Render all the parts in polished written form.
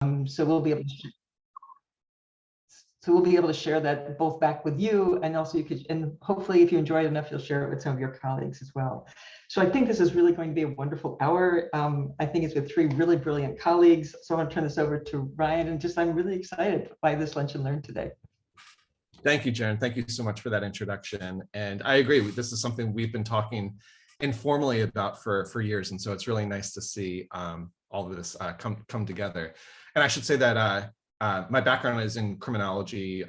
So we'll be able to So we'll be able to share that both back with you, and also you could, and hopefully if you enjoyed it enough, you'll share it with some of your colleagues as well. So I think this is really going to be a wonderful hour. I think it's with three really brilliant colleagues. So I want to turn this over to Ryan, and I'm really excited by this Lunch and Learn today. Thank you, Jen. Thank you so much for that introduction. And I agree, this is something we've been talking informally about for years. And so it's really nice to see all of this come together. And I should say that my background is in criminology,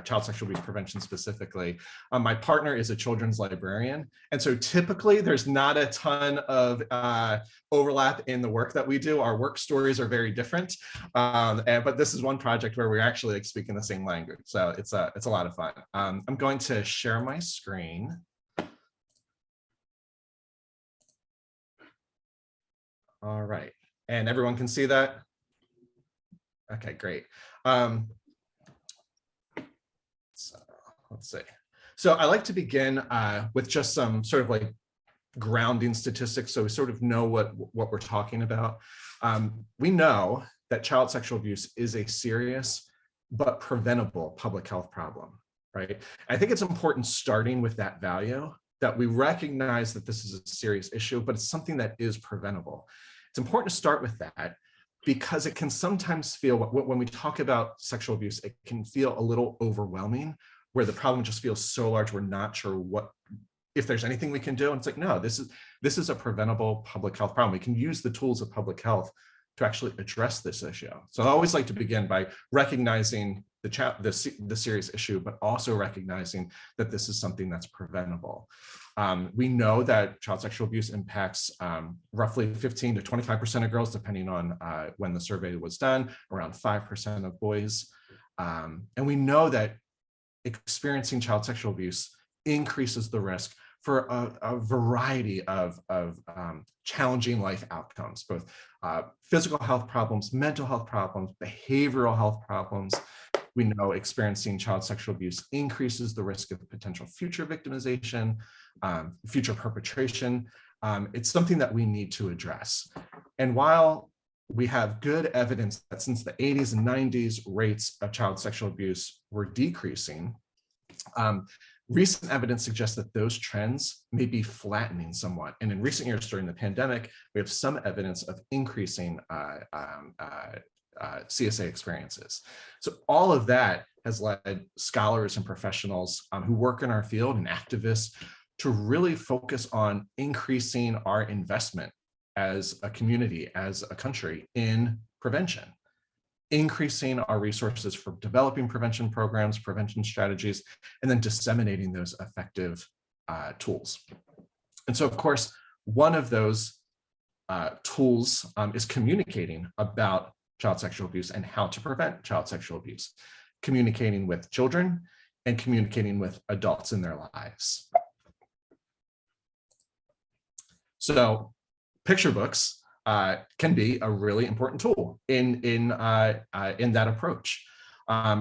child sexual abuse prevention specifically. My partner is a children's librarian. And so typically there's not a ton of overlap in the work that we do. Our work stories are very different. But this is one project where we're actually like speaking the same language. So it's a lot of fun. I'm going to share my screen. All right. And everyone can see that? Okay, great. So let's see. So I like to begin with just some sort of like grounding statistics, so we sort of know what we're talking about. We know that child sexual abuse is a serious but preventable public health problem, right? I think it's important starting with that value, that we recognize that this is a serious issue, but it's something that is preventable. It's important to start with that, because it can sometimes feel, when we talk about sexual abuse, it can feel a little overwhelming, where the problem just feels so large, we're not sure if there's anything we can do. And it's like, no, this is a preventable public health problem. We can use the tools of public health to actually address this issue. So I always like to begin by recognizing the serious issue, but also recognizing that this is something that's preventable. We know that child sexual abuse impacts roughly 15 to 25% of girls, depending on when the survey was done, around 5% of boys. And we know that experiencing child sexual abuse increases the risk for a variety of challenging life outcomes, both physical health problems, mental health problems, behavioral health problems. We know experiencing child sexual abuse increases the risk of potential future victimization, future perpetration. It's something that we need to address. And while we have good evidence that since the 80s and 90s, rates of child sexual abuse were decreasing, recent evidence suggests that those trends may be flattening somewhat. And in recent years during the pandemic, we have some evidence of increasing CSA experiences. So all of that has led scholars and professionals who work in our field and activists to really focus on increasing our investment as a community, as a country, in prevention, increasing our resources for developing prevention programs, prevention strategies, and then disseminating those effective tools. And so, of course, one of those tools is communicating about child sexual abuse and how to prevent child sexual abuse, communicating with children and communicating with adults in their lives. So picture books can be a really important tool in that approach.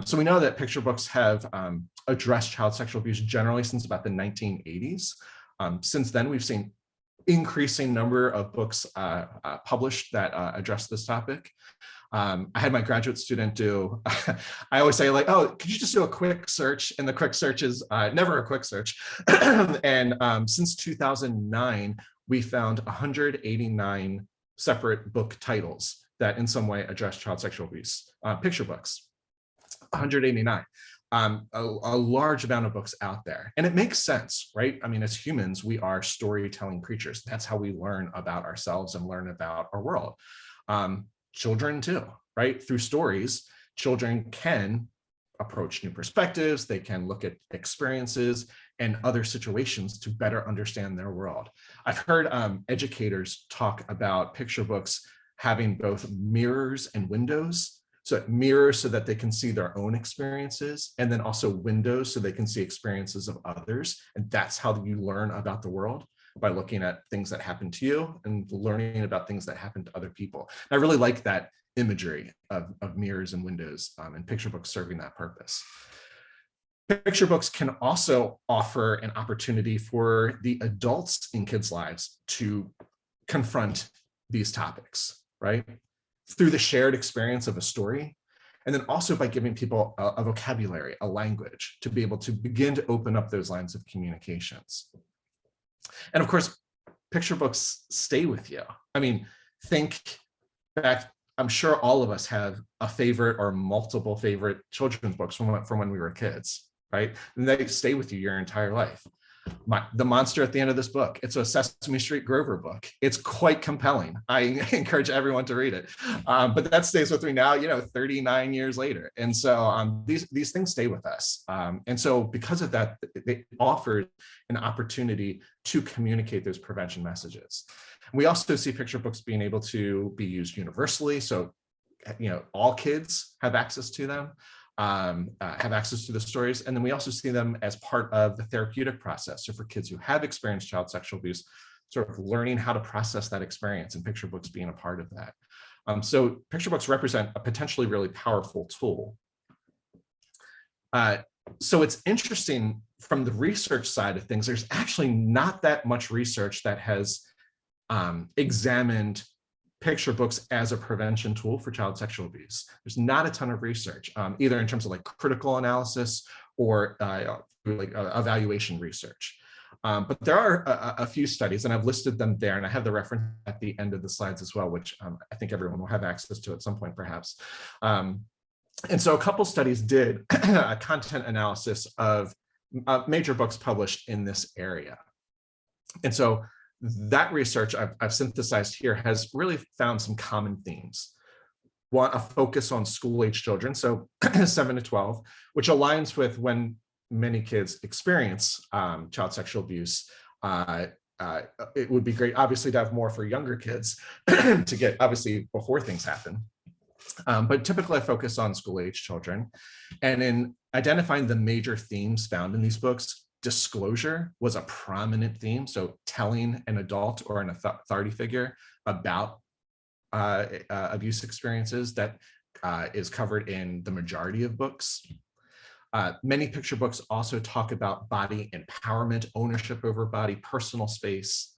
So we know that picture books have addressed child sexual abuse generally since about the 1980s. Since then, we've seen increasing number of books published that address this topic. I had my graduate student do, I always say like, oh, could you just do a quick search? And the quick search is never a quick search. And since 2009, we found 189 separate book titles that in some way address child sexual abuse, picture books, 189. A large amount of books out there. And it makes sense, right? I mean, as humans, we are storytelling creatures. That's how we learn about ourselves and learn about our world. Children too, right? Through stories, children can approach new perspectives. They can look at experiences and other situations to better understand their world. I've heard educators talk about picture books having both mirrors and windows. So mirrors so that they can see their own experiences, and then also windows so they can see experiences of others. And that's how you learn about the world, by looking at things that happen to you and learning about things that happen to other people. And I really like that imagery of mirrors and windows, and picture books serving that purpose. Picture books can also offer an opportunity for the adults in kids' lives to confront these topics, right? through the shared experience of a story, and then also by giving people a vocabulary, a language, to be able to begin to open up those lines of communications. And of course, picture books stay with you. I mean, think back, I'm sure all of us have a favorite or multiple favorite children's books from when we were kids, right? And they stay with you your entire life. The monster at the end of this book, it's a Sesame Street Grover book. It's quite compelling. I encourage everyone to read it. But that stays with me now, 39 years later. And so these things stay with us. And so because of that, they offer an opportunity to communicate those prevention messages. We also see picture books being able to be used universally. So, all kids have access to them. Have access to the stories. And then we also see them as part of the therapeutic process. So for kids who have experienced child sexual abuse, sort of learning how to process that experience, and picture books being a part of that. So picture books represent a potentially really powerful tool. So it's interesting from the research side of things, there's actually not that much research that has examined picture books as a prevention tool for child sexual abuse. There's not a ton of research, either in terms of like critical analysis or evaluation research. But there are a few studies, and I've listed them there, and I have the reference at the end of the slides as well, which I think everyone will have access to at some point, perhaps. And so a couple studies did a content analysis of major books published in this area. And so that research I've synthesized here has really found some common themes. One, a focus on school-age children, so 7 to 12, which aligns with when many kids experience child sexual abuse. It would be great, obviously, to have more for younger kids to get, obviously, before things happen. But typically I focus on school-age children. And in identifying the major themes found in these books, disclosure was a prominent theme. So telling an adult or an authority figure about abuse experiences, that is covered in the majority of books. Many picture books also talk about body empowerment, ownership over body, personal space.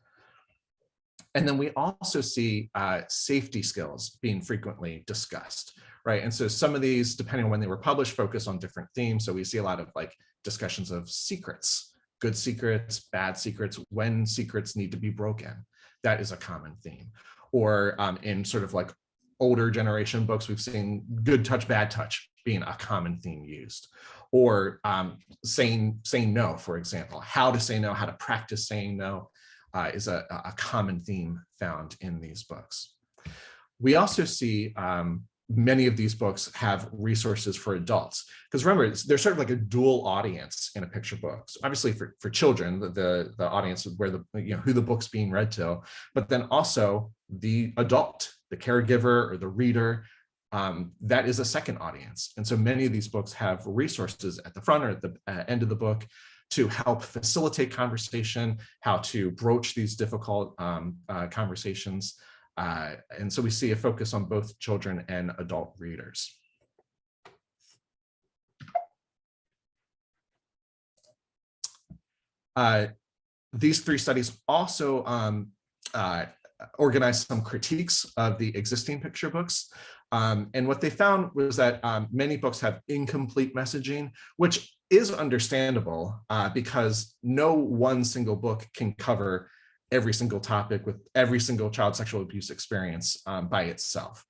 And then we also see safety skills being frequently discussed, right? And so some of these, depending on when they were published, focus on different themes. So we see a lot of like discussions of secrets, good secrets, bad secrets, when secrets need to be broken. That is a common theme. Or in sort of like older generation books, we've seen good touch, bad touch being a common theme used. Or saying no, for example, how to say no, how to practice saying no is a common theme found in these books. We also see many of these books have resources for adults, because remember, there's sort of like a dual audience in a picture book. So obviously for children, the audience where who the book's being read to, but then also the adult, the caregiver or the reader, that is a second audience. And so many of these books have resources at the front or at the end of the book to help facilitate conversation, how to broach these difficult conversations. And so we see a focus on both children and adult readers. These three studies also organized some critiques of the existing picture books. And what they found was that many books have incomplete messaging, which is understandable because no one single book can cover every single topic with every single child sexual abuse experience by itself.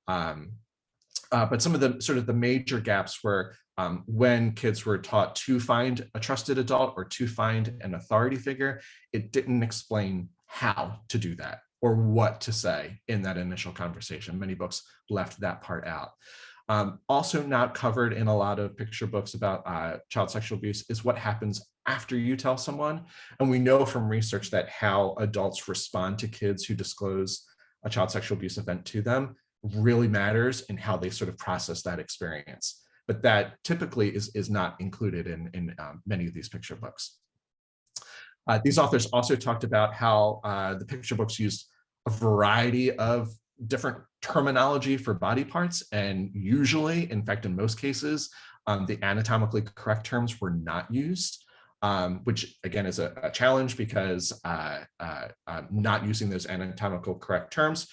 But some of the sort of the major gaps were when kids were taught to find a trusted adult or to find an authority figure, it didn't explain how to do that or what to say in that initial conversation. Many books left that part out. Also not covered in a lot of picture books about child sexual abuse is what happens after you tell someone. And we know from research that how adults respond to kids who disclose a child sexual abuse event to them really matters in how they sort of process that experience. But that typically is not included in many of these picture books. These authors also talked about how the picture books used a variety of different terminology for body parts, and usually, in fact, in most cases, the anatomically correct terms were not used, which again is a challenge because not using those anatomical correct terms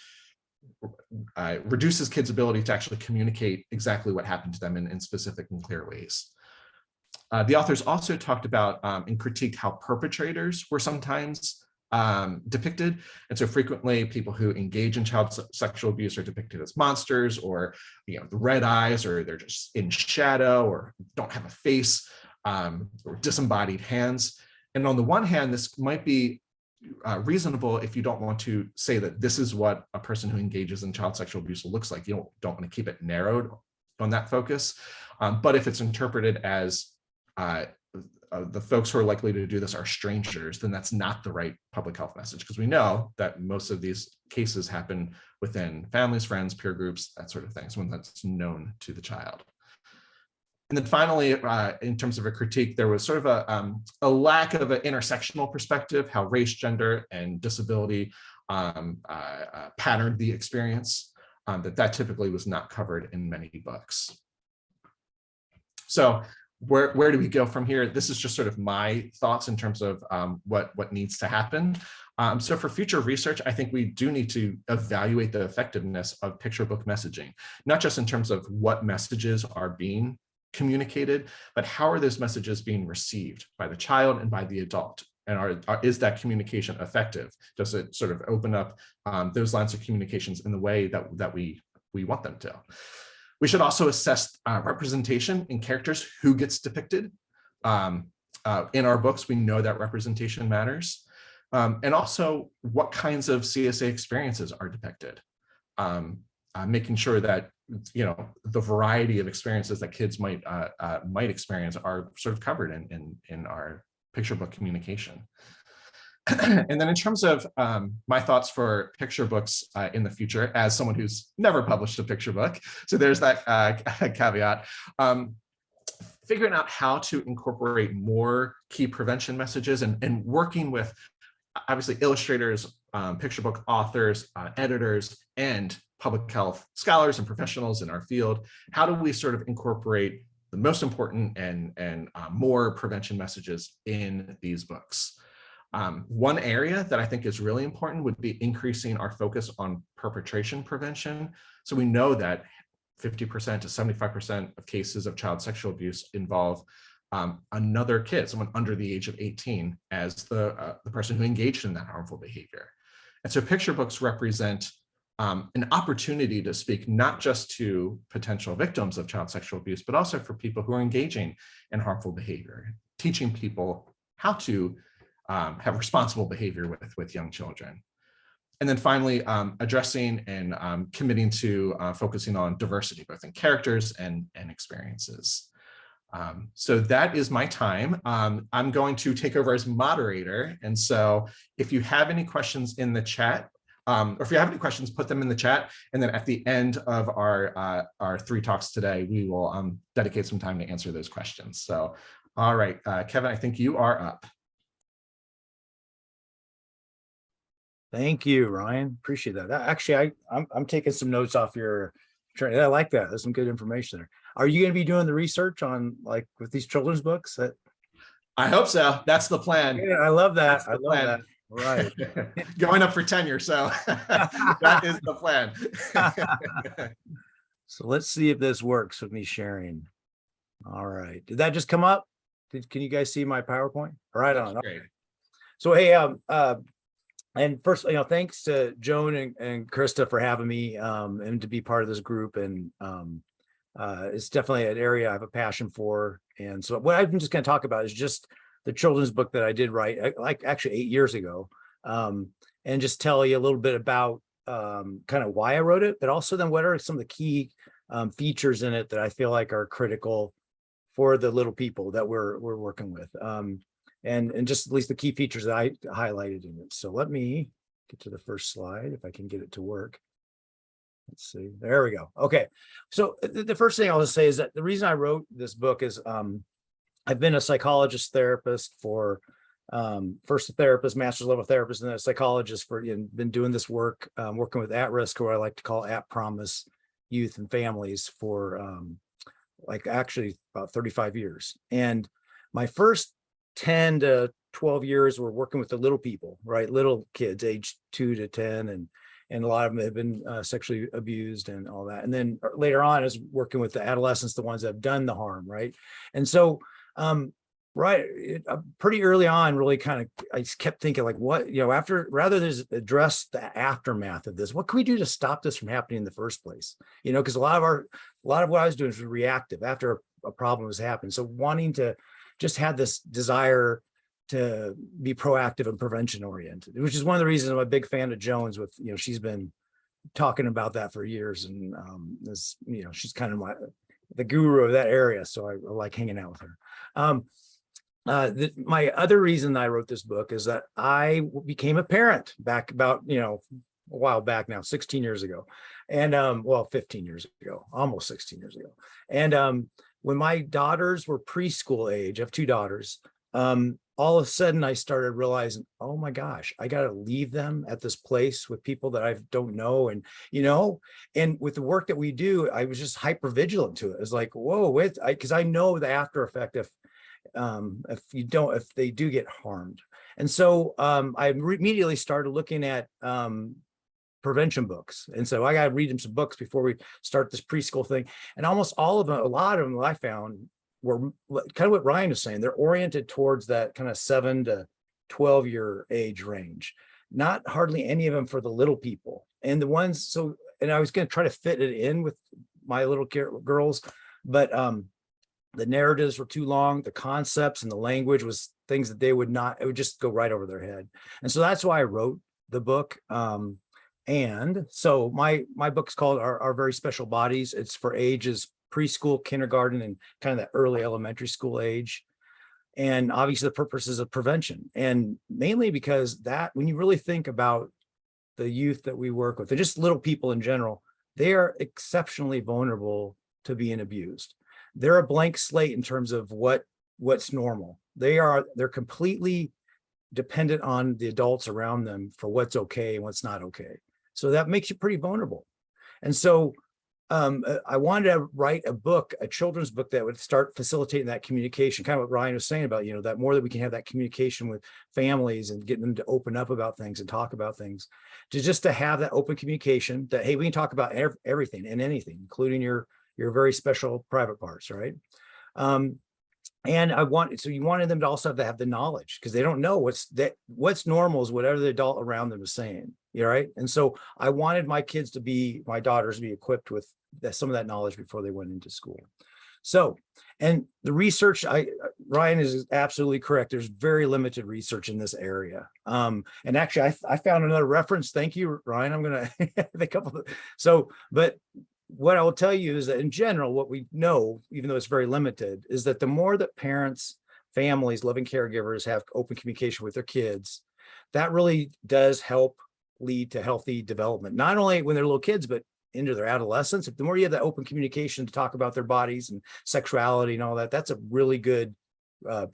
reduces kids' ability to actually communicate exactly what happened to them in specific and clear ways. The authors also talked about and critiqued how perpetrators were sometimes depicted. And so frequently people who engage in child sexual abuse are depicted as monsters, or the red eyes, or they're just in shadow, or don't have a face, or disembodied hands. And on the one hand, this might be reasonable if you don't want to say that this is what a person who engages in child sexual abuse looks like. You don't want to keep it narrowed on that focus. But if it's interpreted as the folks who are likely to do this are strangers, then that's not the right public health message, because we know that most of these cases happen within families, friends, peer groups, that sort of thing, so when that's known to the child. And then finally, in terms of a critique, there was sort of a lack of an intersectional perspective, how race, gender, and disability patterned the experience, that typically was not covered in many books. So where do we go from here? This is just sort of my thoughts in terms of what needs to happen. So for future research, I think we do need to evaluate the effectiveness of picture book messaging, not just in terms of what messages are being communicated, but how are those messages being received by the child and by the adult? And is that communication effective? Does it sort of open up those lines of communications in the way that we want them to? We should also assess representation in characters, who gets depicted. In our books, we know that representation matters. And also what kinds of CSA experiences are depicted. Making sure that the variety of experiences that kids might experience are sort of covered in our picture book communication. And then in terms of my thoughts for picture books in the future, as someone who's never published a picture book, so there's that caveat, figuring out how to incorporate more key prevention messages, and working with obviously illustrators, picture book authors, editors, and public health scholars and professionals in our field. How do we sort of incorporate the most important and more prevention messages in these books? One area that I think is really important would be increasing our focus on perpetration prevention. So we know that 50% to 75% of cases of child sexual abuse involve another kid, someone under the age of 18, as the person who engaged in that harmful behavior. And so picture books represent an opportunity to speak not just to potential victims of child sexual abuse, but also for people who are engaging in harmful behavior, teaching people how to have responsible behavior with young children. And then finally, addressing and committing to focusing on diversity, both in characters and experiences. So that is my time. I'm going to take over as moderator. And so if you have any questions in the chat, or if you have any questions, put them in the chat. And then at the end of our 3 talks today, we will dedicate some time to answer those questions. So, all right, Kevin, I think you are up. Thank you, Ryan. Appreciate that. Actually, I'm taking some notes off your training. I like that. There's some good information there. Are you going to be doing the research on with these children's books? I hope so. That's the plan. Yeah, I love that. I love that. Right. Going up for tenure. So that is the plan. So let's see if this works with me sharing. All right. Did that just come up? Can you guys see my PowerPoint? Right on. Okay. So, hey, and first, thanks to Joan and Krista for having me and to be part of this group. And it's definitely an area I have a passion for. And so what I'm just going to talk about is just the children's book that I did write, actually 8 years ago, and just tell you a little bit about kind of why I wrote it, but also then what are some of the key features in it that I feel like are critical for the little people that we're working with. And just at least the key features that I highlighted in it. So let me get to the first slide, if I can get it to work. Let's see, there we go. Okay, so the first thing I'll just say is that the reason I wrote this book is I've been a psychologist therapist for, first a therapist, master's level therapist, and then a psychologist for, been doing this work, working with at-risk, or I like to call at-promise youth and families for actually about 35 years. And my first 10 to 12 years were working with the little people, right? Little kids, age 2 to 10. and a lot of them have been sexually abused and all that. And then later on, is working with the adolescents, the ones that have done the harm, right? And so, pretty early on, really kind of, I just kept thinking like, what, rather than just address the aftermath of this, what can we do to stop this from happening in the first place? Because a lot of what I was doing was reactive after a problem has happened. So wanting to just have this desire to be proactive and prevention oriented, which is one of the reasons I'm a big fan of Jones with, she's been talking about that for years. And she's kind of the guru of that area. So I like hanging out with her. My other reason I wrote this book is that I became a parent back about, a while back now, 16 years ago. And 15 years ago, almost 16 years ago. And when my daughters were preschool age, I have two daughters, all of a sudden I started realizing, oh my gosh, I got to leave them at this place with people that I don't know. And, and with the work that we do, I was just hyper vigilant to it. It's like, whoa, because I know the after effect if they do get harmed. And so I immediately started looking at prevention books. And so I got to read them some books before we start this preschool thing. And almost all of them, a lot of them I found were kind of what Ryan was saying. They're oriented towards that kind of 7 to 12-year age range, not hardly any of them for the little people. And the ones, and I was going to try to fit it in with my little girls, but the narratives were too long. The concepts and the language was things that it would just go right over their head. And so that's why I wrote the book. And so my book's called Our Very Special Bodies. It's for ages preschool, kindergarten, and kind of that early elementary school age. And obviously the purpose is of prevention. And mainly because that, when you really think about the youth that we work with, and just little people in general, they are exceptionally vulnerable to being abused. They're a blank slate in terms of what's normal. They're completely dependent on the adults around them for what's okay and what's not okay. So that makes you pretty vulnerable. And so I wanted to write a children's book that would start facilitating that communication, kind of what Ryan was saying about, that more that we can have that communication with families and getting them to open up about things and talk about things, to have that open communication that, hey, we can talk about everything and anything, including your very special private parts, right? And you wanted them to also have the knowledge, because they don't know what's normal is whatever the adult around them is saying, right? And so I wanted my daughters to be equipped with some of that knowledge before they went into school. So, and the research, Ryan is absolutely correct. There's very limited research in this area. And actually I found another reference. Thank you, Ryan. I'm going to, but what I will tell you is that in general, what we know, even though it's very limited, is that the more that parents, families, loving caregivers have open communication with their kids, that really does help lead to healthy development, not only when they're little kids, but into their adolescence. The more you have that open communication to talk about their bodies and sexuality and all that, that's a really good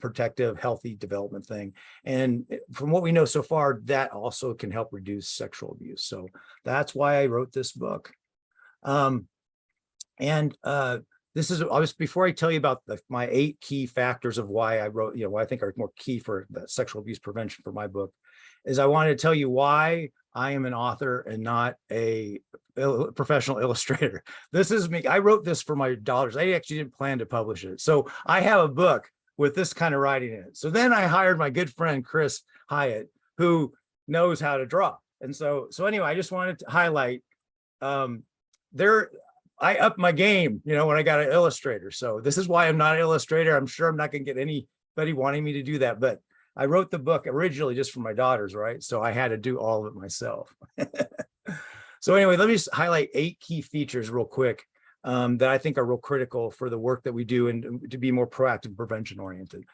protective, healthy development thing. And from what we know so far, that also can help reduce sexual abuse. So that's why I wrote this book. This is obviously, before I tell you about my 8 key factors of why I wrote, what I think are more key for the sexual abuse prevention for my book, is I wanted to tell you why I am an author and not a professional illustrator. This is me. I wrote this for my daughters. I actually didn't plan to publish it. So I have a book with this kind of writing in it. So then I hired my good friend, Chris Hyatt, who knows how to draw. And so anyway, I just wanted to highlight, I upped my game, when I got an illustrator. So this is why I'm not an illustrator. I'm sure I'm not going to get anybody wanting me to do that, but I wrote the book originally just for my daughters, right? So I had to do all of it myself. So anyway, let me just highlight 8 key features real quick that I think are real critical for the work that we do and to be more proactive, prevention oriented.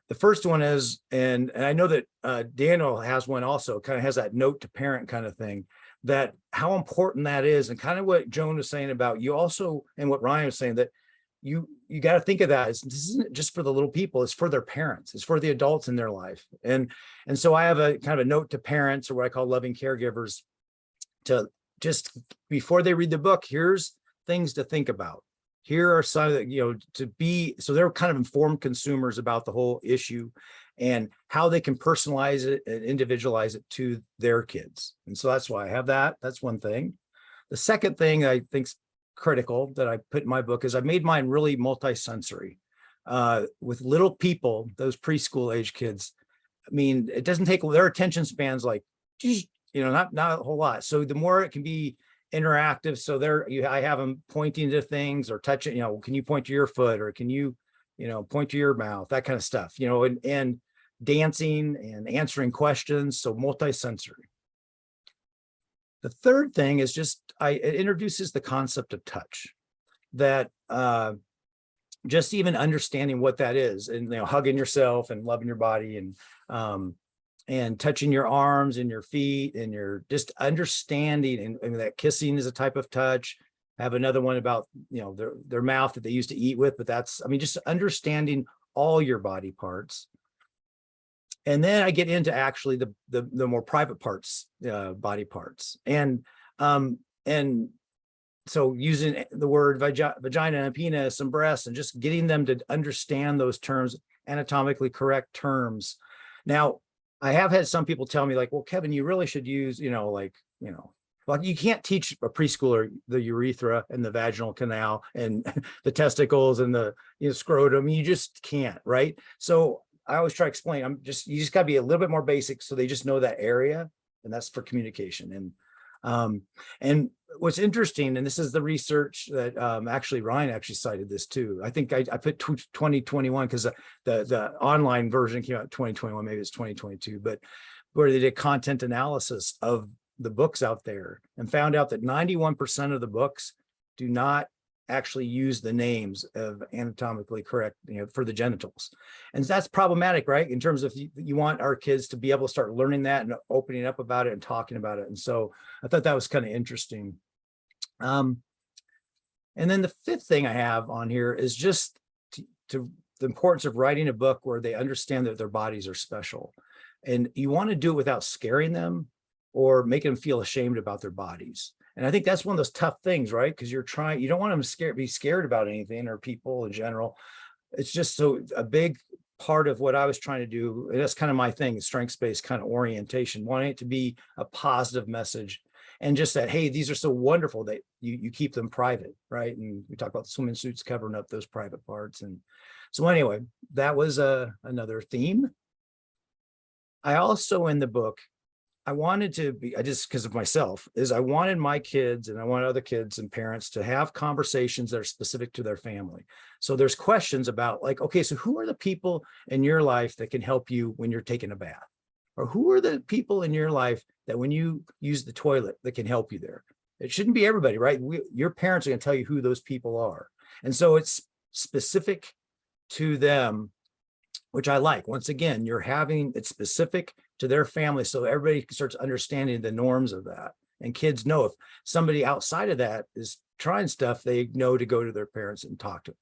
The first one is, and I know that Daniel has one also, kind of has that note to parent kind of thing, that how important that is, and kind of what Joan was saying about you also, and what Ryan was saying, that you got to think of that as, this isn't just for the little people, it's for their parents, it's for the adults in their life. And so I have a kind of a note to parents, or what I call loving caregivers, to just before they read the book, here's things to think about. Here are some that, so they're kind of informed consumers about the whole issue. and how they can personalize it and individualize it to their kids. And so that's why I have that. That's one thing. The second thing I think's critical that I put in my book is I made mine really multi-sensory. With little people, those preschool age kids, I mean, it doesn't take their attention spans like, not a whole lot. So the more it can be interactive, so I have them pointing to things or touching, can you point to your foot, or can you, point to your mouth, that kind of stuff, and dancing and answering questions. So multi-sensory. The third thing is it introduces the concept of touch, that just even understanding what that is, and hugging yourself and loving your body, and touching your arms and your feet, and you're just understanding, and that kissing is a type of touch. I have another one about their mouth that they used to eat with, but just understanding all your body parts. And then I get into actually the more private parts, body parts, and so using the word vagina and penis and breasts, and just getting them to understand those terms, anatomically correct terms. Now, I have had some people tell me like, well, Kevin, you really should use, well, you can't teach a preschooler the urethra and the vaginal canal and the testicles and the scrotum. You just can't, right? So I always try to explain, you just got to be a little bit more basic so they just know that area, and that's for communication. And what's interesting, and this is the research that actually Ryan actually cited this too. I think I put 2021 because the online version came out 2021, maybe it's 2022, but where they did content analysis of the books out there and found out that 91% of the books do not actually use the names of anatomically correct, for the genitals. And that's problematic, right? In terms of you want our kids to be able to start learning that and opening up about it and talking about it. And so I thought that was kind of interesting. And then the fifth thing I have on here is just to the importance of writing a book where they understand that their bodies are special. And you want to do it without scaring them or making them feel ashamed about their bodies. And I think that's one of those tough things, right? Because you don't want them to be scared about anything or people in general. It's just so a big part of what I was trying to do. And that's kind of my thing, strengths-based kind of orientation, wanting it to be a positive message. And just that, hey, these are so wonderful that you keep them private, right? And we talk about the swimming suits covering up those private parts. And so anyway, that was another theme. I also, in the book, I wanted to be, because of myself, I wanted my kids and I want other kids and parents to have conversations that are specific to their family. So there's questions about like, okay, so who are the people in your life that can help you when you're taking a bath? Or who are the people in your life that when you use the toilet that can help you there? It shouldn't be everybody, right? Your parents are going to tell you who those people are. And so it's specific to them, which I like. Once again, it's specific to their family. So everybody starts understanding the norms of that. And kids know if somebody outside of that is trying stuff, they know to go to their parents and talk to,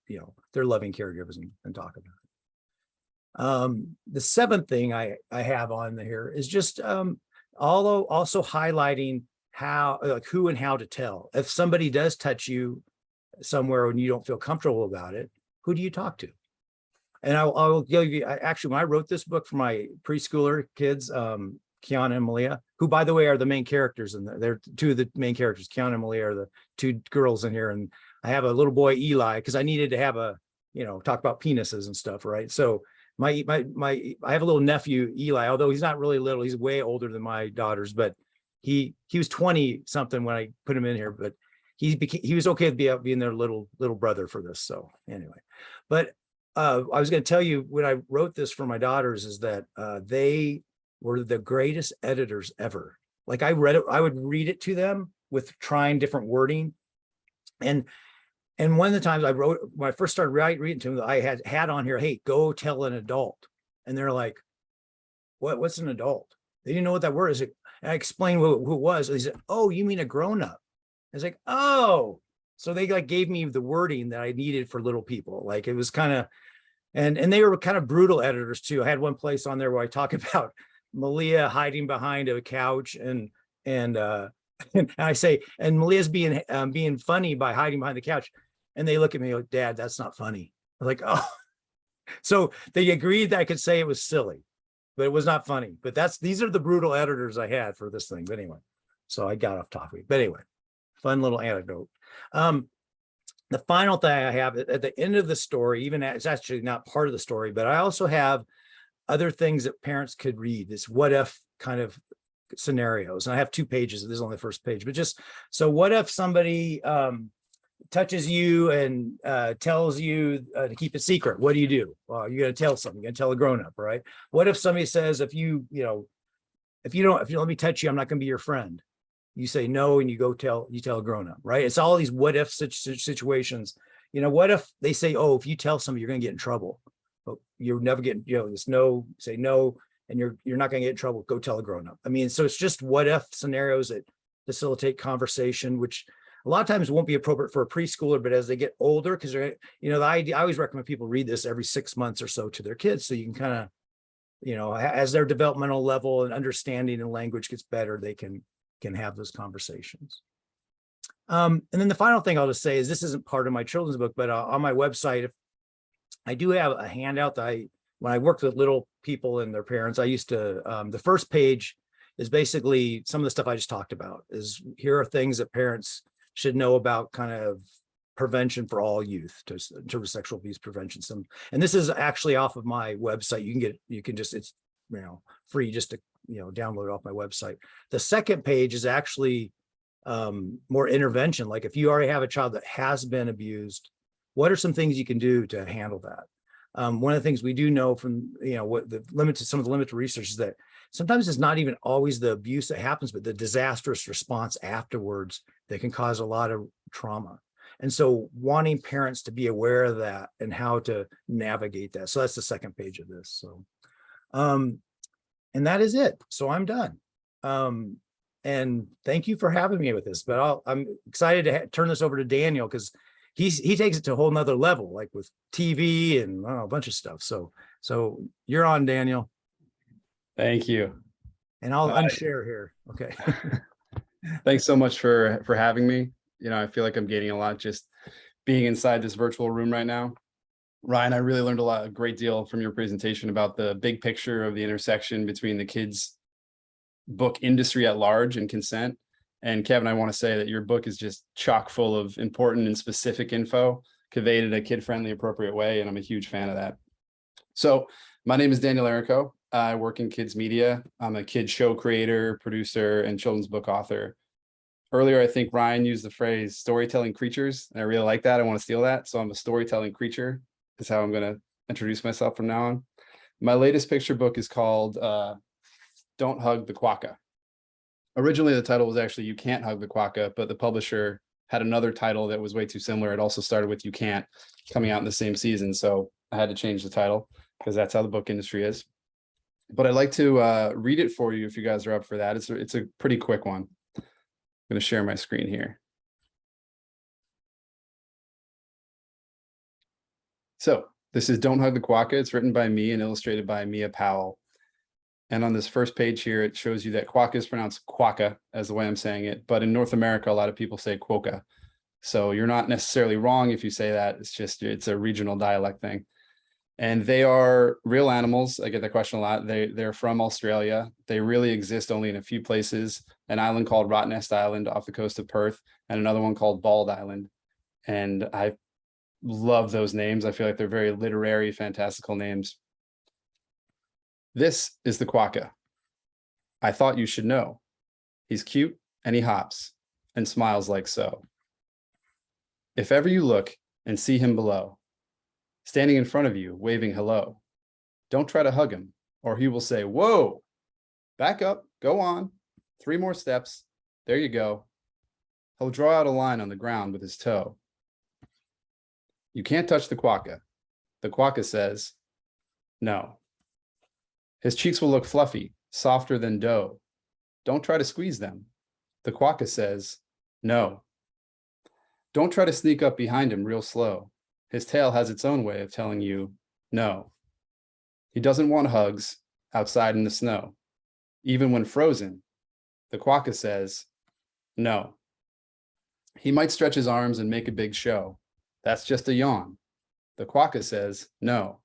their loving caregivers and talk about it. The seventh thing I have on here is just also highlighting how, like who and how to tell. If somebody does touch you somewhere and you don't feel comfortable about it, who do you talk to? And I will give you, actually, when I wrote this book for my preschooler kids, Kiana and Malia, who, by the way, are the main characters. And they're two of the main characters. Kiana and Malia are the two girls in here. And I have a little boy, Eli, because I needed to have talk about penises and stuff, right? So I have a little nephew, Eli, although he's not really little. He's way older than my daughters, but he was 20 something when I put him in here, but he was okay with being their little brother for this. So anyway, but I was going to tell you when I wrote this for my daughters is that they were the greatest editors ever. Like I would read it to them with trying different wording. And one of the times when I first started reading to them, I had on here, hey, go tell an adult. And they're like, what's an adult? They didn't know what that word is. And I explained who it was. They said, oh, you mean a grown-up? I was like, oh. So they like gave me the wording that I needed for little people. Like it was kind of, and they were kind of brutal editors too. I had one place on there where I talk about Malia hiding behind a couch and I say, and Malia's being funny by hiding behind the couch. And they look at me like, Dad, that's not funny. I'm like, oh. So they agreed that I could say it was silly. but it was not funny. But these are the brutal editors I had for this thing. But anyway, so I got off topic. But anyway, fun little anecdote. The final thing I have at the end of the story, even it's actually not part of the story, but I also have other things that parents could read. This what if kind of scenarios. And I have 2 pages. This is only the first page, but just so what if somebody touches you and tells you to keep it secret? What do you do? Well, you're going to tell something. You're going to tell a grown up, right? What if somebody says, if you don't let me touch you, I'm not going to be your friend. You say no, and you tell a grown up, right? It's all these what if situations. What if they say, oh, if you tell somebody, you're going to get in trouble, but you're never getting, this no, say no, and you're not going to get in trouble. Go tell a grown up. I mean, so it's just what if scenarios that facilitate conversation, which a lot of times won't be appropriate for a preschooler, but as they get older, because they're, the idea, I always recommend people read this every 6 months or so to their kids, so you can kind of, as their developmental level and understanding and language gets better, they can have those conversations. And then the final thing I'll just say is this isn't part of my children's book, but on my website, I do have a handout that when I worked with little people and their parents, I used to, the first page is basically some of the stuff I just talked about. Here are things that parents should know about kind of prevention for all youth in terms of sexual abuse prevention. And this is actually off of my website. It's free just to download it off my website. The second page is actually more intervention. Like if you already have a child that has been abused, what are some things you can do to handle that? One of the things we do know from some of the limited research is that sometimes it's not even always the abuse that happens, but the disastrous response afterwards that can cause a lot of trauma. And so wanting parents to be aware of that and how to navigate that. So that's the second page of this. So, and that is it. So I'm done. And thank you for having me with this, but I'm excited to turn this over to Daniel because he takes it to a whole nother level, like with TV and a bunch of stuff. So you're on, Daniel. Thank you. And I'll unshare here. Okay. Thanks so much for having me. I feel like I'm gaining a lot just being inside this virtual room right now. Ryan, I really learned a great deal from your presentation about the big picture of the intersection between the kids' book industry at large and consent. And Kevin, I want to say that your book is just chock full of important and specific info conveyed in a kid-friendly, appropriate way. And I'm a huge fan of that. So my name is Daniel Erico. I work in kids media. I'm a kid show creator, producer, and children's book author. Earlier, I think Ryan used the phrase storytelling creatures, and I really like that. I want to steal that. So I'm a storytelling creature is how I'm going to introduce myself from now on. My latest picture book is called Don't Hug the Quokka. Originally, the title was actually You Can't Hug the Quokka, but the publisher had another title that was way too similar. It also started with You Can't, coming out in the same season. So I had to change the title because that's how the book industry is. But I'd like to read it for you if you guys are up for that. It's a pretty quick one. I'm going to share my screen here. So this is Don't Hug the Quokka. It's written by me and illustrated by Mia Powell. And on this first page here, it shows you that quokka is pronounced quokka, as the way I'm saying it. But in North America, a lot of people say quokka. So you're not necessarily wrong if you say that. It's a regional dialect thing. And they are real animals. I get that question a lot. They're from Australia. They really exist only in a few places. An island called Rottnest Island off the coast of Perth, and another one called Bald Island. And I love those names. I feel like they're very literary, fantastical names. This is the quokka. I thought you should know. He's cute and he hops and smiles like so. If ever you look and see him below, standing in front of you, waving hello, don't try to hug him or he will say, whoa, back up, go on, 3 more steps, there you go. He'll draw out a line on the ground with his toe. You can't touch the quokka. The quokka says, no. His cheeks will look fluffy, softer than dough. Don't try to squeeze them. The quokka says, no. Don't try to sneak up behind him real slow. His tail has its own way of telling you, no. He doesn't want hugs outside in the snow. Even when frozen, the quokka says, no. He might stretch his arms and make a big show. That's just a yawn. The quokka says, no.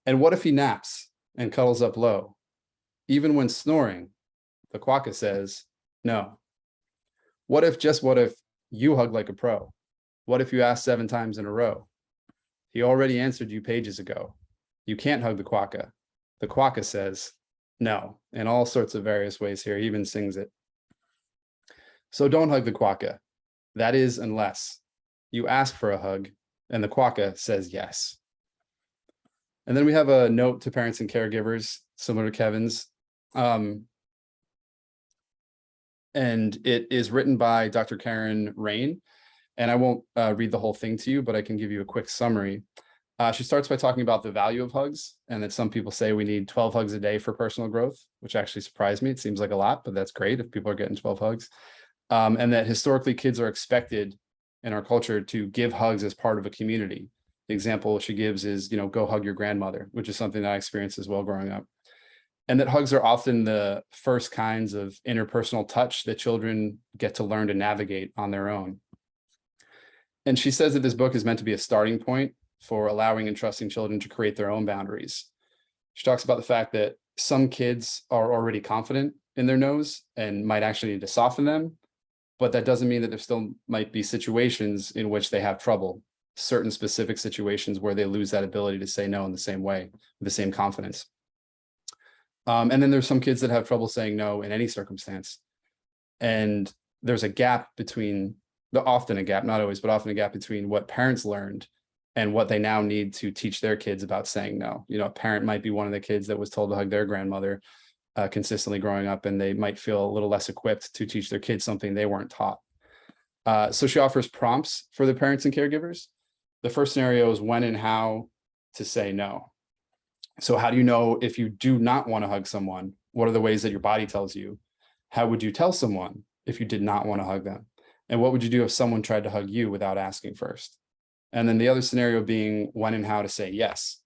And what if he naps and cuddles up low. Even when snoring, the quokka says no. What if, just what if, you hug like a pro? What if you ask 7 times in a row? He already answered you pages ago. You can't hug the quokka. The quokka says no, in all sorts of various ways here. He even sings it. So don't hug the quokka. That is, unless you ask for a hug and the quokka says yes. And then we have a note to parents and caregivers, similar to Kevin's. And it is written by Dr. Karen Rain. And I won't read the whole thing to you, but I can give you a quick summary. She starts by talking about the value of hugs, and that some people say we need 12 hugs a day for personal growth, which actually surprised me. It seems like a lot, but that's great if people are getting 12 hugs. And that historically kids are expected in our culture to give hugs as part of a community. The example she gives is, go hug your grandmother, which is something that I experienced as well growing up. And that hugs are often the first kinds of interpersonal touch that children get to learn to navigate on their own. And she says that this book is meant to be a starting point for allowing and trusting children to create their own boundaries. She talks about the fact that some kids are already confident in their nose and might actually need to soften them, but that doesn't mean that there still might be situations in which they have trouble, certain specific situations where they lose that ability to say no in the same way, with the same confidence. And then there's some kids that have trouble saying no in any circumstance. And there's a gap between, often a gap, not always, but often a gap between what parents learned and what they now need to teach their kids about saying no. A parent might be one of the kids that was told to hug their grandmother consistently growing up, and they might feel a little less equipped to teach their kids something they weren't taught. So she offers prompts for the parents and caregivers. The first scenario is when and how to say no. So how do you know if you do not want to hug someone? What are the ways that your body tells you? How would you tell someone if you did not want to hug them? And what would you do if someone tried to hug you without asking first? And then the other scenario being when and how to say yes.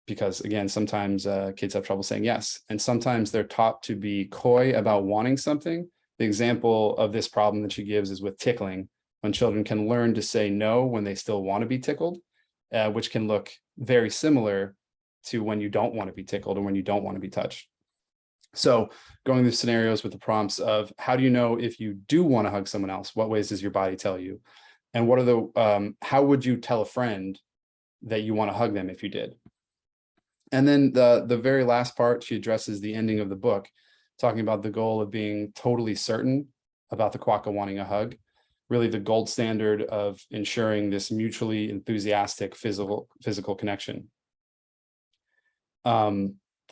Because again, sometimes kids have trouble saying yes. And sometimes they're taught to be coy about wanting something. The example of this problem that she gives is with tickling, when children can learn to say no when they still want to be tickled, which can look very similar to when you don't want to be tickled or when you don't want to be touched. So going through scenarios with the prompts of how do you know if you do want to hug someone else? What ways does your body tell you? And what are the, how would you tell a friend that you want to hug them if you did? And then the very last part, she addresses the ending of the book, talking about the goal of being totally certain about the quokka wanting a hug, really the gold standard of ensuring this mutually enthusiastic physical connection.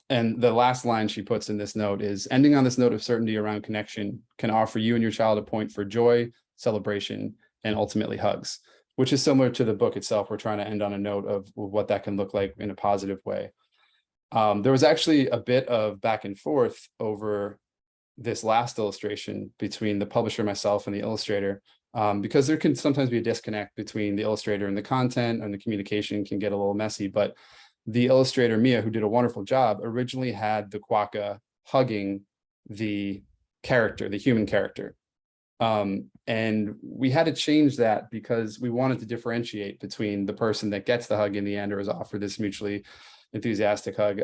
And the last line she puts in this note is, ending on this note of certainty around connection can offer you and your child a point for joy, celebration, and ultimately hugs, which is similar to the book itself. We're trying to end on a note of what that can look like in a positive way. There was actually a bit of back and forth over this last illustration between the publisher, myself, and the illustrator, because there can sometimes be a disconnect between the illustrator and the content, and the communication can get a little messy. But the illustrator, Mia, who did a wonderful job, originally had the quokka hugging the character, the human character. And we had to change that because we wanted to differentiate between the person that gets the hug in the end or is offered this mutually enthusiastic hug.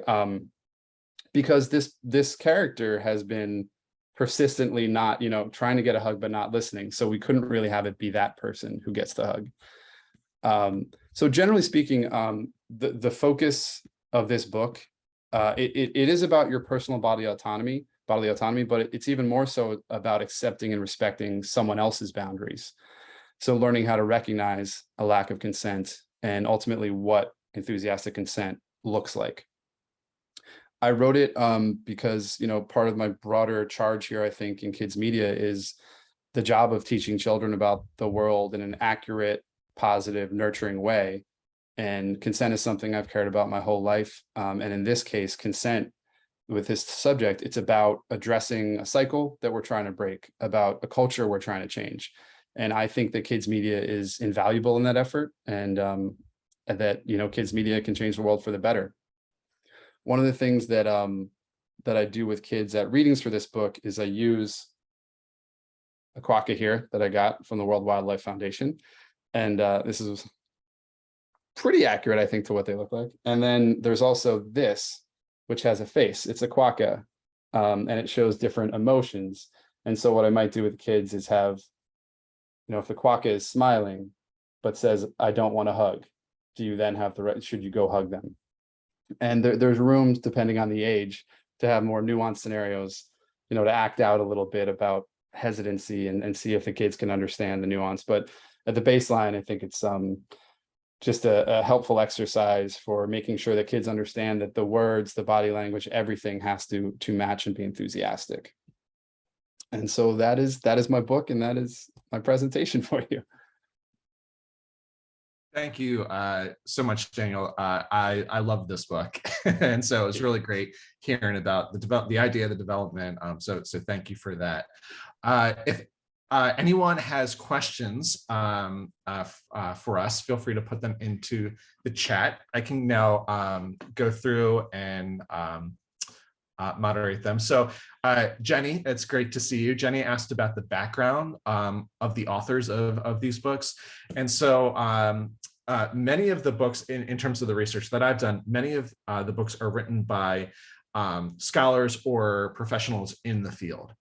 Because this character has been persistently not, trying to get a hug, but not listening. So we couldn't really have it be that person who gets the hug. So generally speaking, the focus of this book, it is about your personal bodily autonomy, but it's even more so about accepting and respecting someone else's boundaries. So learning how to recognize a lack of consent and ultimately what enthusiastic consent looks like. I wrote it because, part of my broader charge here, I think, in kids media is the job of teaching children about the world in an accurate, positive, nurturing way. And consent is something I've cared about my whole life. And in this case, consent with this subject, it's about addressing a cycle that we're trying to break, about a culture we're trying to change. And I think that kids media is invaluable in that effort, and that, kids media can change the world for the better. One of the things that I do with kids at readings for this book is I use a quokka here that I got from the World Wildlife Foundation. And this is pretty accurate, I think, to what they look like. And then there's also this, which has a face. It's a quokka, and it shows different emotions. And so what I might do with kids is have, if the quokka is smiling, but says, I don't want to hug, do you then have the right, should you go hug them? And there's rooms, depending on the age, to have more nuanced scenarios, to act out a little bit about hesitancy and see if the kids can understand the nuance. But at the baseline, I think it's just a helpful exercise for making sure that kids understand that the words, the body language, everything has to match and be enthusiastic. And so that is my book, and that is my presentation for you. Thank you so much, Daniel. I love this book, and so it's really great hearing about the idea, the development. So thank you for that. If anyone has questions for us, feel free to put them into the chat. I can now go through and moderate them. So Jenny, it's great to see you. Jenny asked about the background of the authors of these books. And so many of the books, in terms of the research that I've done, many of the books are written by scholars or professionals in the field.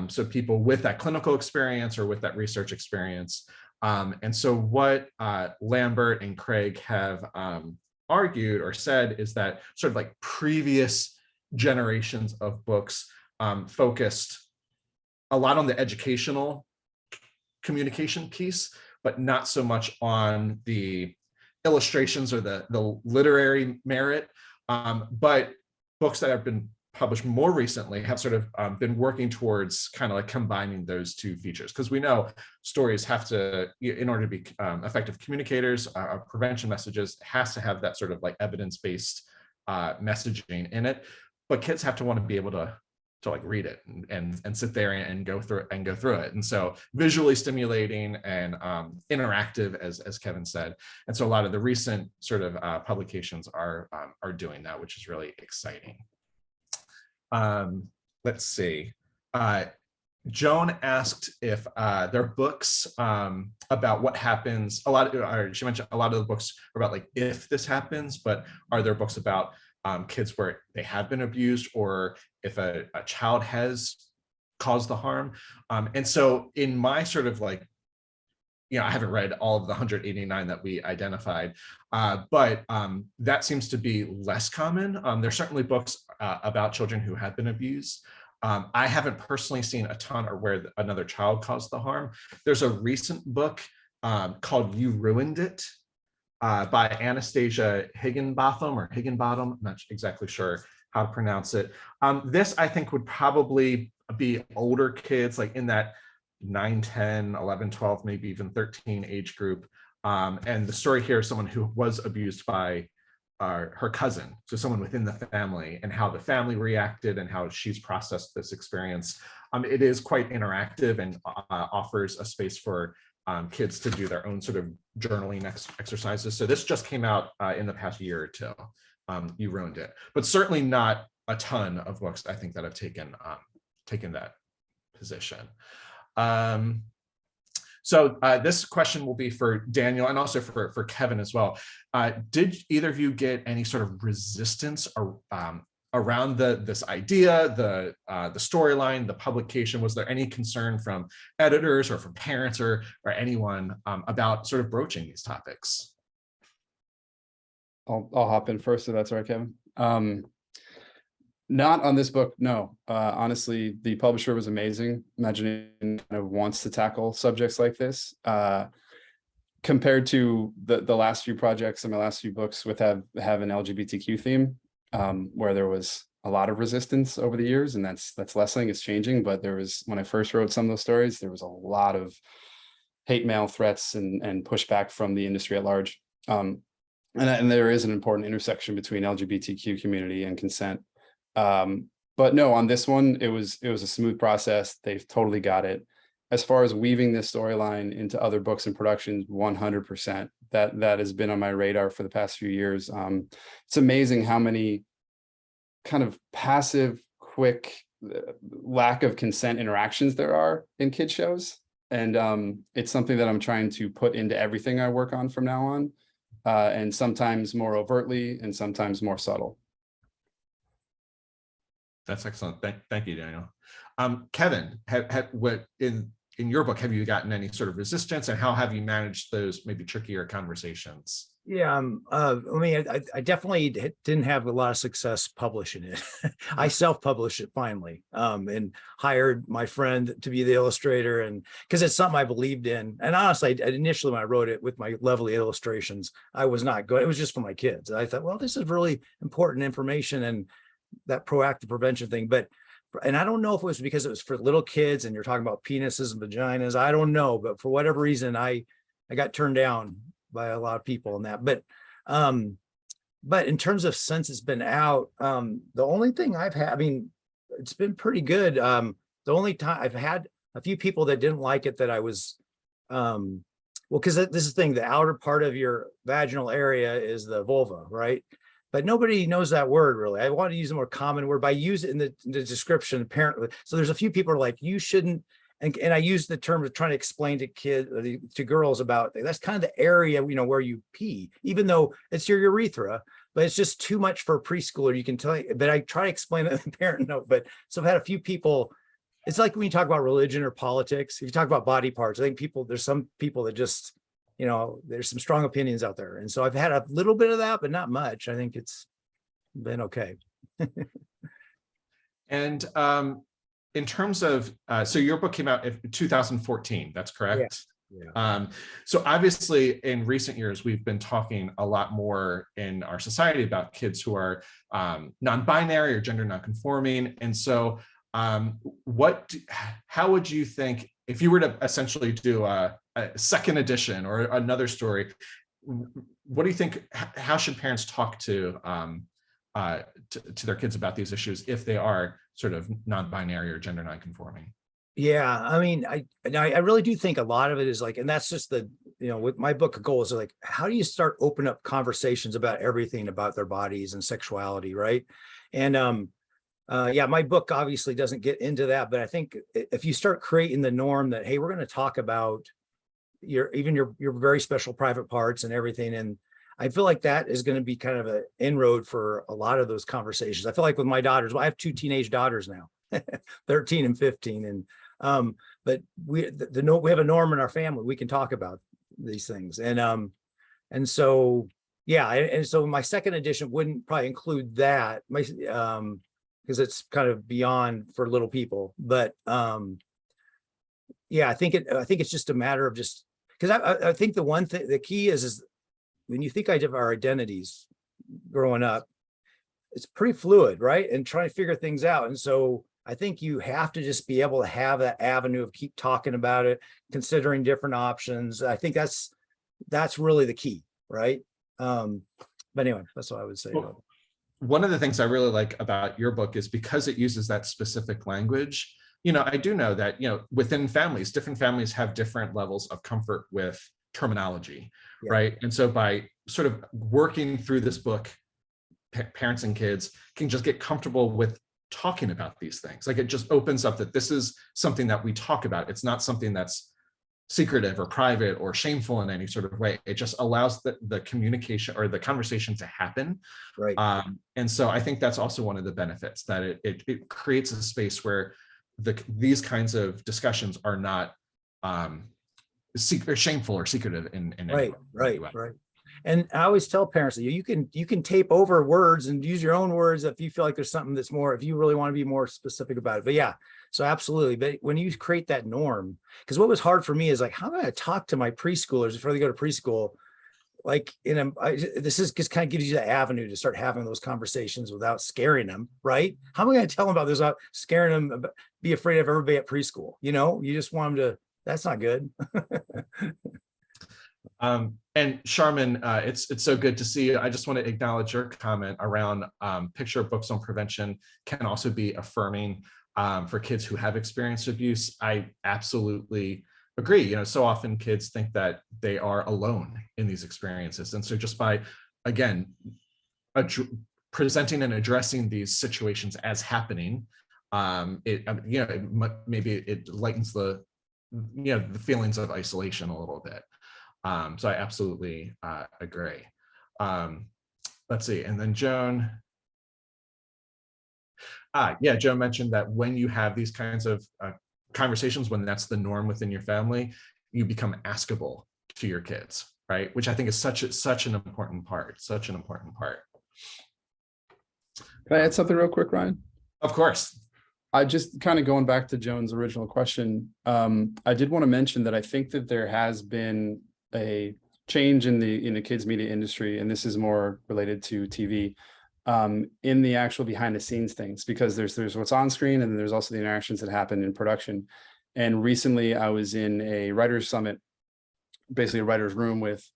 So people with that clinical experience or with that research experience. And so what Lambert and Craig have argued or said is that sort of like previous generations of books focused a lot on the educational communication piece, but not so much on the illustrations or the literary merit. But books that have been published more recently have sort of been working towards kind of like combining those two features, because we know stories have to, in order to be effective communicators, prevention messages has to have that sort of like evidence-based messaging in it, but kids have to want to be able to like read it and sit there and go through it. And so visually stimulating and interactive, as Kevin said. And so a lot of the recent sort of publications are doing that, which is really exciting. Let's see. Joan asked if there are books about what happens. She mentioned a lot of the books are about like if this happens, but are there books about kids where they have been abused, or if a child has caused the harm? And so in my sort of like, I haven't read all of the 189 that we identified, but that seems to be less common. There's certainly books about children who have been abused. I haven't personally seen a ton or where another child caused the harm. There's a recent book called You Ruined It by Anastasia Higginbotham. I'm not exactly sure how to pronounce it. This, I think, would probably be older kids, like in that 9, 10, 11, 12, maybe even 13 age group. And the story here is someone who was abused by her cousin, so someone within the family, and how the family reacted and how she's processed this experience. It is quite interactive and offers a space for kids to do their own sort of journaling exercises. So this just came out in the past year or two. You Ruined It, but certainly not a ton of books, I think, that have taken that position. So this question will be for Daniel and also for Kevin as well. Did either of you get any sort of resistance around this idea, the storyline, the publication? Was there any concern from editors or from parents or anyone about sort of broaching these topics? I'll hop in first, if that's all right, Kevin. Not on this book, no. Honestly, the publisher was amazing. Imagining kind of wants to tackle subjects like this. Compared to the last few projects and my last few books with have an LGBTQ theme, where there was a lot of resistance over the years, and that's lessening, it's changing. But there was, when I first wrote some of those stories, there was a lot of hate mail threats and pushback from the industry at large. And there is an important intersection between LGBTQ community and consent. But no, on this one, it was a smooth process. They've totally got it. As far as weaving this storyline into other books and productions, 100%. That has been on my radar for the past few years. It's amazing how many kind of passive, quick, lack of consent interactions there are in kid shows. And it's something that I'm trying to put into everything I work on from now on. And sometimes more overtly and sometimes more subtle. That's excellent. Thank you, Daniel. Kevin, what in your book, have you gotten any sort of resistance, and how have you managed those maybe trickier conversations? Yeah, I mean, I definitely didn't have a lot of success publishing it. I self-published it finally, and hired my friend to be the illustrator, and because it's something I believed in. And honestly, initially when I wrote it with my lovely illustrations, I was not good. It was just for my kids. I thought, well, this is really important information and that proactive prevention thing. And I don't know if it was because it was for little kids and you're talking about penises and vaginas. I don't know, but for whatever reason, I got turned down by a lot of people in that. But in terms of since it's been out, the only thing I've had, I mean, it's been pretty good. The only time I've had a few people that didn't like it, that I was, well, because this is the thing, the outer part of your vaginal area is the vulva, right? But nobody knows that word really. I want to use a more common word, but I use it in the description apparently. So there's a few people are like, you shouldn't. And I use the term of trying to explain to kids, to girls about that's kind of the area, where you pee, even though it's your urethra, but it's just too much for a preschooler. You can tell, but I try to explain it in the parent note. But so I've had a few people, it's like when you talk about religion or politics, if you talk about body parts, I think there's some people that just, there's some strong opinions out there. And so I've had a little bit of that, but not much. I think it's been okay. And in terms of, so your book came out in 2014, that's correct? Yeah. So obviously in recent years, we've been talking a lot more in our society about kids who are non-binary or gender non-conforming. And so how would you think, if you were to essentially do a second edition or another story, what do you think, how should parents talk to their kids about these issues if they are sort of non-binary or gender non-conforming? Yeah, I mean, I really do think a lot of it is like, and that's just with my book, goal is like, how do you start open up conversations about everything about their bodies and sexuality, right? And yeah, my book obviously doesn't get into that, but I think if you start creating the norm that, hey, we're going to talk about your very special private parts and everything, and I feel like that is going to be kind of an inroad for a lot of those conversations. I feel like with my daughters, I have 2 teenage daughters now, 13 and 15. And, but we have a norm in our family. We can talk about these things. And so, yeah. And so my second edition wouldn't probably include that, because it's kind of beyond for little people, but, yeah, I think it's just a matter of just, because I think the key is when you think of our identities growing up, it's pretty fluid, right? And trying to figure things out. And so I think you have to just be able to have that avenue of keep talking about it, considering different options. I think that's really the key, right? But anyway, that's what I would say. Well, one of the things I really like about your book is because it uses that specific language. I do know that, within families, different families have different levels of comfort with terminology, yeah. Right? And so by sort of working through this book, parents and kids can just get comfortable with talking about these things. Like it just opens up that this is something that we talk about. It's not something that's secretive or private or shameful in any sort of way. It just allows the communication or the conversation to happen. Right. And so I think that's also one of the benefits, that it creates a space where these kinds of discussions are not shameful or secretive in any way. Right. And I always tell parents that you can tape over words and use your own words if you feel like there's something that's more, if you really want to be more specific about it. But yeah, so absolutely. But when you create that norm, because what was hard for me is like, how am I going to talk to my preschoolers before they go to preschool? Like, this is just kind of gives you the avenue to start having those conversations without scaring them, right? How am I going to tell them about this without scaring them, be afraid of everybody at preschool? You just want them to, that's not good. And Charmin, it's so good to see you. I just want to acknowledge your comment around picture books on prevention can also be affirming for kids who have experienced abuse. I absolutely agree. So often kids think that they are alone in these experiences. And so just by, again, presenting and addressing these situations as happening, maybe it lightens the feelings of isolation a little bit. So I absolutely agree. Let's see, and then Joan. Yeah, Joe mentioned that when you have these kinds of conversations, when that's the norm within your family, you become askable to your kids, right? Which I think is such an important part, such an important part. Can I add something real quick, Ryan? Of course. I just kind of going back to Joan's original question. I did want to mention that I think that there has been a change in the kids media industry, and this is more related to TV, in the actual behind the scenes things, because there's what's on screen, and then there's also the interactions that happen in production. And recently I was in a writer's summit, basically a writer's room with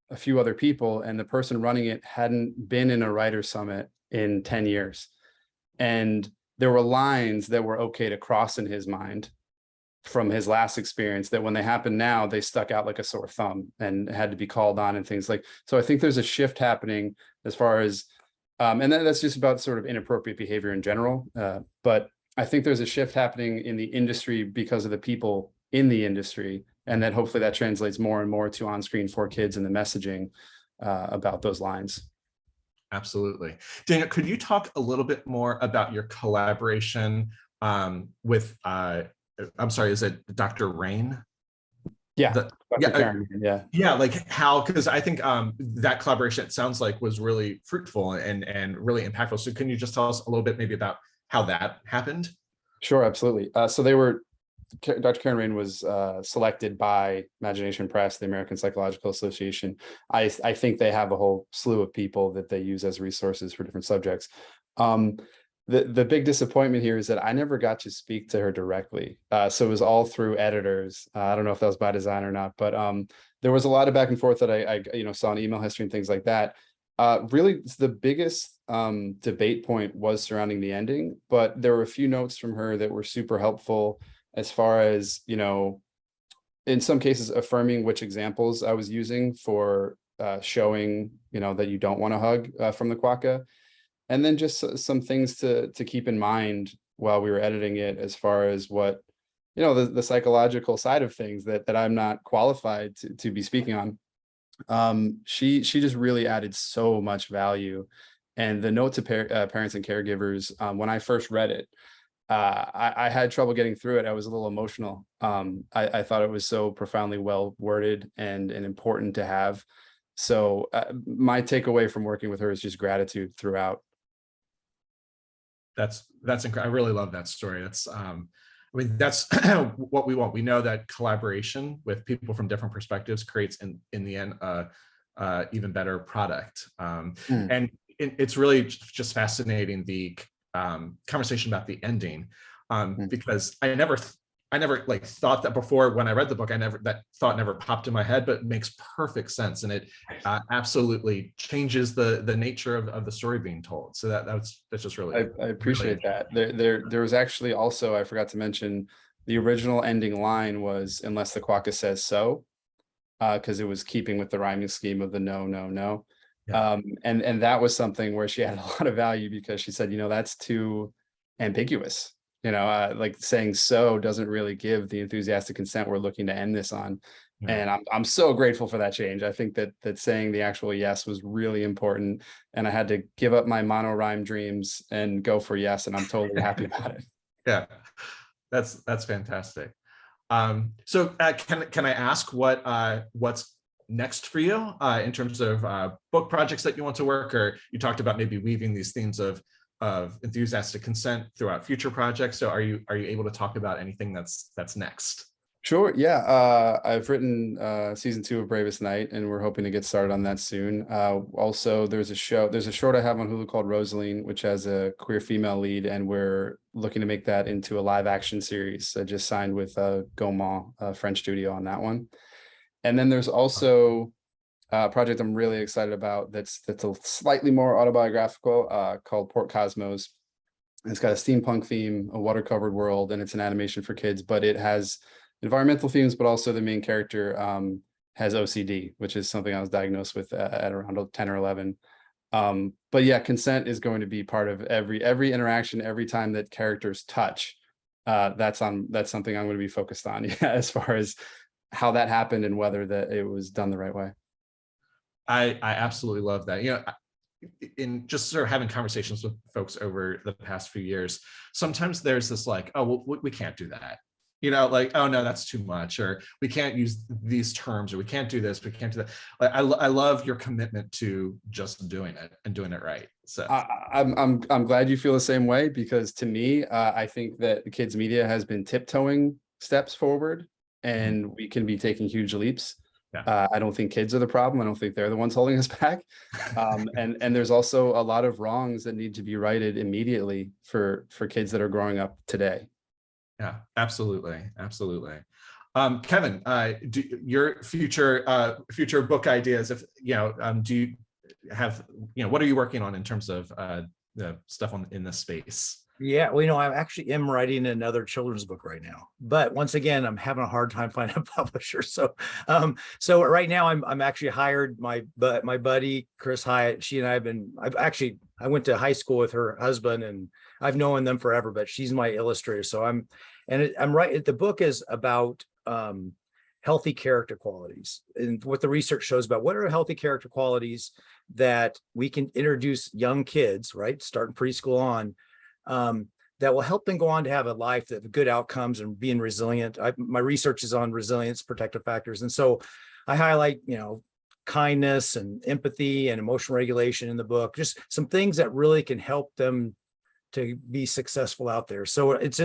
a few other people, and the person running it hadn't been in a writer's summit in 10 years. And there were lines that were okay to cross in his mind from his last experience that when they happen now, they stuck out like a sore thumb and had to be called on and things like. So I think there's a shift happening as far as, and that's just about sort of inappropriate behavior in general. But I think there's a shift happening in the industry because of the people in the industry, and that hopefully that translates more and more to on-screen for kids and the messaging about those lines. Absolutely. Daniel, could you talk a little bit more about your collaboration with, I'm sorry, is it Dr. Rain? Yeah. Yeah, like how, because I think that collaboration, it sounds like, was really fruitful and really impactful. So can you just tell us a little bit maybe about how that happened? Sure, absolutely. So Dr. Karen Rain was selected by Imagination Press, the American Psychological Association. I think they have a whole slew of people that they use as resources for different subjects. The big disappointment here is that I never got to speak to her directly. So it was all through editors. I don't know if that was by design or not, but there was a lot of back and forth that I saw in email history and things like that. Really, the biggest debate point was surrounding the ending, but there were a few notes from her that were super helpful as far as, in some cases affirming which examples I was using for showing, that you don't want to hug from the quokka. And then just some things to keep in mind while we were editing it, as far as what, the psychological side of things that I'm not qualified to be speaking on. She just really added so much value. And the note to parents and caregivers, when I first read it, I had trouble getting through it. I was a little emotional. I thought it was so profoundly well worded and important to have. So my takeaway from working with her is just gratitude throughout. That's incredible. I really love that story. That's that's what we want. We know that collaboration with people from different perspectives creates in the end even better product. And it's really just fascinating, the conversation about the ending, because I never like thought that before. When I read the book, that thought never popped in my head, but it makes perfect sense, and it absolutely changes the nature of the story being told. So that's just really, I appreciate that. There was actually also, I forgot to mention, the original ending line was "unless the quokka says so," because it was keeping with the rhyming scheme of the no, no, no. Yeah. And that was something where she had a lot of value, because she said, that's too ambiguous. Like saying so doesn't really give the enthusiastic consent we're looking to end this on. Yeah. And I'm so grateful for that change. I think that saying the actual yes was really important, and I had to give up my mono rhyme dreams and go for yes, and I'm totally happy about it. Yeah, that's fantastic. So can I ask what's next for you in terms of book projects that you want to work, or you talked about maybe weaving these themes of enthusiastic consent throughout future projects. So are you able to talk about anything that's next? Sure. Yeah. I've written season 2 of Bravest Night, and we're hoping to get started on that soon. Also, there's a short I have on Hulu called Rosaline, which has a queer female lead, and we're looking to make that into a live action series. I just signed with Gaumont, a French studio, on that one. And then there's also a project I'm really excited about that's a slightly more autobiographical, called Port Cosmos. It's got a steampunk theme, a water-covered world, and it's an animation for kids, but it has environmental themes, but also the main character has OCD, which is something I was diagnosed with at around 10 or 11. But yeah, consent is going to be part of every interaction, every time that characters touch. That's something I'm going to be focused on, yeah, as far as how that happened and whether that it was done the right way. I absolutely love that. in just sort of having conversations with folks over the past few years, sometimes there's this like, oh, well, we can't do that. You know, like, oh no, that's too much, or we can't use these terms, or we can't do this, we can't do that. Like, I love your commitment to just doing it and doing it right. So I'm glad you feel the same way, because to me, I think that the kids media has been tiptoeing steps forward, and we can be taking huge leaps. Yeah. I don't think kids are the problem. I don't think they're the ones holding us back. And there's also a lot of wrongs that need to be righted immediately for kids that are growing up today. Yeah, absolutely, absolutely. Kevin, do your future book ideas? If do you have what are you working on in terms of the stuff in this space? Yeah, well, I actually am writing another children's book right now, but once again, I'm having a hard time finding a publisher. So right now I'm actually hired my buddy Chris Hyatt. She and I went to high school with her husband, and I've known them forever. But she's my illustrator. So I'm right. The book is about healthy character qualities, and what the research shows about what are healthy character qualities that we can introduce young kids, right, starting preschool on. That will help them go on to have a life that good outcomes and being resilient. My research is on resilience, protective factors. And so I highlight, kindness and empathy and emotional regulation in the book, just some things that really can help them to be successful out there. So it's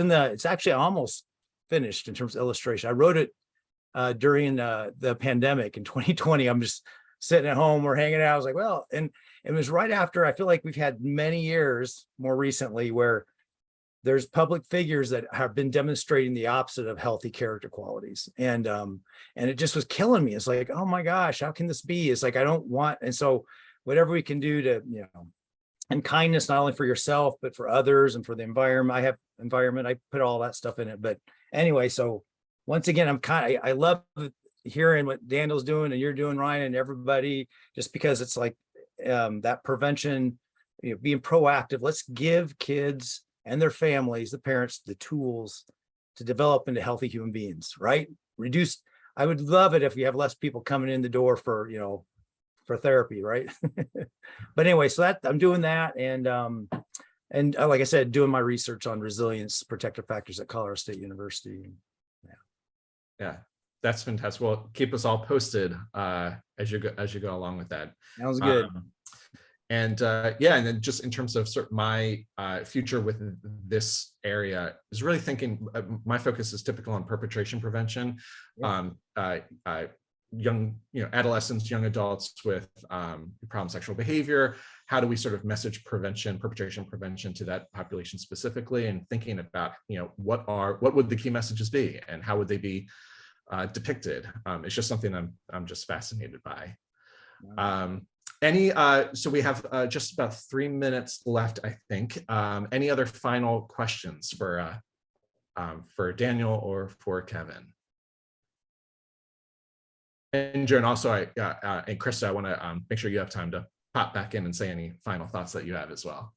actually almost finished in terms of illustration. I wrote it during the pandemic in 2020. I'm just sitting at home, we're hanging out. I was like, well, and it was right after, I feel like we've had many years more recently where there's public figures that have been demonstrating the opposite of healthy character qualities. And it just was killing me. It's like, oh my gosh, how can this be? It's like, I don't want, and so whatever we can do to, and kindness, not only for yourself, but for others and for the environment. I put all that stuff in it. But anyway, so once again, I love hearing what Daniel's doing and you're doing, Ryan, and everybody, just because it's like that prevention, being proactive. Let's give kids and their families, the parents, the tools to develop into healthy human beings, right? I would love it if we have less people coming in the door for therapy, right? But anyway, so I'm doing that, and like I said, doing my research on resilience, protective factors at Colorado State University. Yeah. That's fantastic. Well, keep us all posted as you go along with that. Sounds good. And then just in terms of sort of my future with this area is really thinking. My focus is typical on perpetration prevention. Yeah. Young, adolescents, young adults with problem sexual behavior. How do we sort of message perpetration prevention to that population specifically, and thinking about what would the key messages be and how would they be depicted. It's just something I'm just fascinated by. So we have just about 3 minutes left, I think. Any other final questions for Daniel or for Kevin? And Joan, also, and Krista, I want to make sure you have time to pop back in and say any final thoughts that you have as well.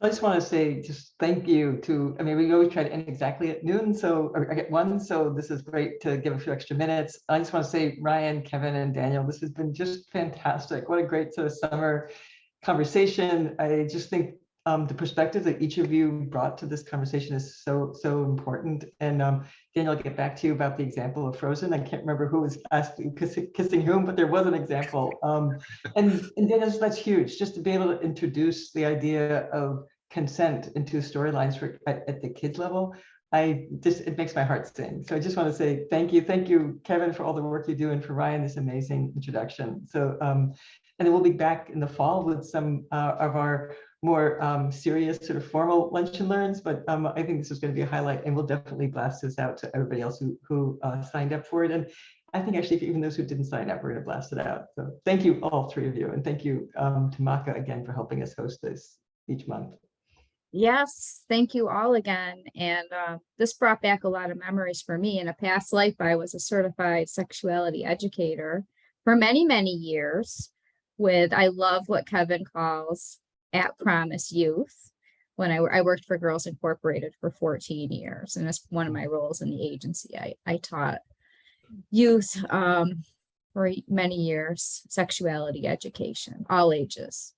I just want to say just thank you we always try to end exactly at noon, or at 1, so this is great to give a few extra minutes. I just want to say, Ryan, Kevin, and Daniel, this has been just fantastic. What a great sort of summer conversation. I just think the perspective that each of you brought to this conversation is so important. And Daniel, I'll get back to you about the example of Frozen. I can't remember who was asked kissing whom, but there was an example. And Daniel, that's huge, just to be able to introduce the idea of consent into storylines at the kids level. It makes my heart sing. So I just want to say thank you, Kevin, for all the work you do, and for Ryan, this amazing introduction. So and then we'll be back in the fall with some of our more serious sort of formal lunch and learns, but I think this is going to be a highlight, and we'll definitely blast this out to everybody else who signed up for it. And I think actually even those who didn't sign up, we're going to blast it out. So thank you, all 3 of you, and thank you to Maka again for helping us host this each month. Yes, thank you all again. And this brought back a lot of memories for me. In a past life, I was a certified sexuality educator for many, many years I love what Kevin calls at Promise Youth. When I worked for Girls Incorporated for 14 years. And that's one of my roles in the agency. I taught youth for many years, sexuality education, all ages,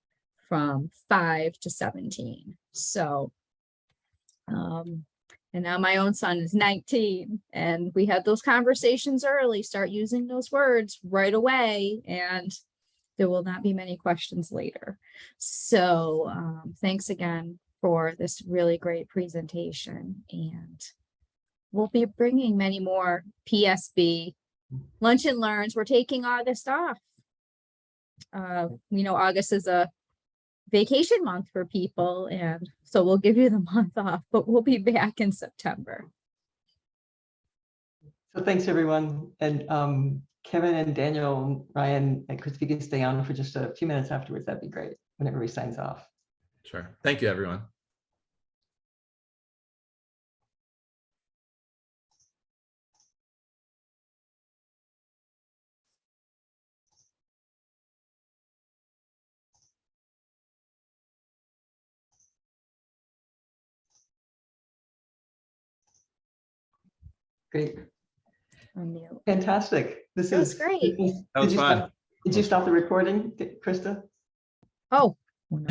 from 5 to 17. So, and now my own son is 19, and we had those conversations early, start using those words right away, and there will not be many questions later. So thanks again for this really great presentation, and we'll be bringing many more PSB lunch and learns. We're taking August off. August is a vacation month for people, and so we'll give you the month off, but we'll be back in September. So thanks, everyone. And Kevin and Daniel, Ryan, and Chris, if you can stay on for just a few minutes afterwards, that'd be great, whenever he signs off. Sure. Thank you, everyone. Great. Unmute. Fantastic. This That was is great. That was fun. Did you stop the recording, Krista? Oh, no.